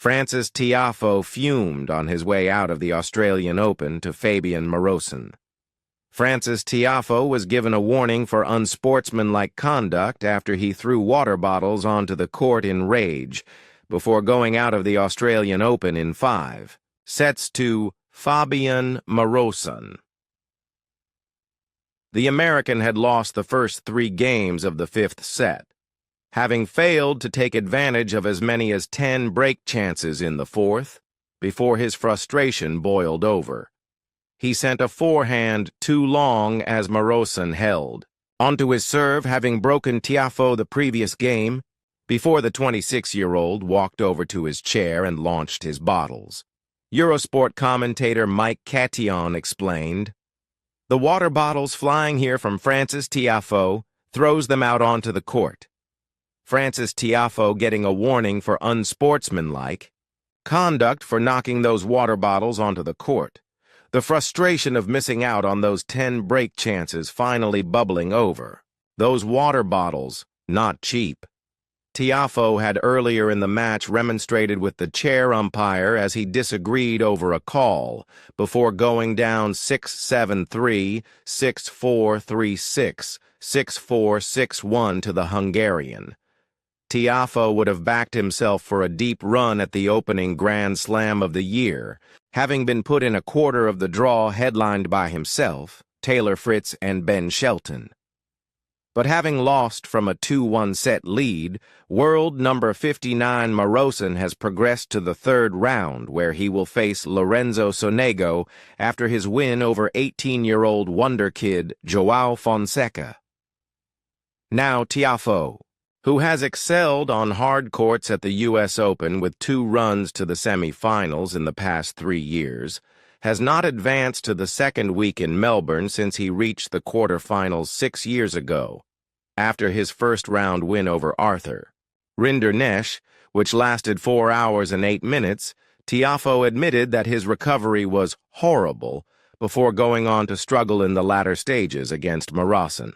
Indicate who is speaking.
Speaker 1: Frances Tiafoe fumed on his way out of the Australian Open to Fabian Morosin. Frances Tiafoe was given a warning for unsportsmanlike conduct after he threw water bottles onto the court in rage before going out of the Australian Open in 5 sets to Fabian Morosin. The American had lost the first 3 games of the 5th set, having failed to take advantage of as many as 10 break chances in the 4th before his frustration boiled over. He sent a forehand too long as Morosin held onto his serve, having broken Tiafoe the previous game, before the 26-year-old walked over to his chair and launched his bottles. Eurosport commentator Mike Catillon explained, "The water bottles flying here from Frances Tiafoe throws them out onto the court. Frances Tiafoe getting a warning for unsportsmanlike conduct for knocking those water bottles onto the court. The frustration of missing out on those 10 break chances finally bubbling over. Those water bottles, not cheap." Tiafoe had earlier in the match remonstrated with the chair umpire as he disagreed over a call, before going down 6-7-3, 6-4-3-6, 6-4-6-1 to the Hungarian. Tiafoe would have backed himself for a deep run at the opening Grand Slam of the year, having been put in a quarter of the draw headlined by himself, Taylor Fritz, and Ben Shelton. But having lost from a 2-1 set lead, world number 59 Morosin has progressed to the 3rd round, where he will face Lorenzo Sonego after his win over 18-year-old wonder kid João Fonseca. Now Tiafoe, who has excelled on hard courts at the U.S. Open with 2 runs to the semifinals in the past 3 years, has not advanced to the second week in Melbourne since he reached the quarterfinals 6 years ago, after his first-round win over Arthur Rinderknecht, which lasted 4 hours and 8 minutes. Tiafoe admitted that his recovery was horrible before going on to struggle in the latter stages against Morosin.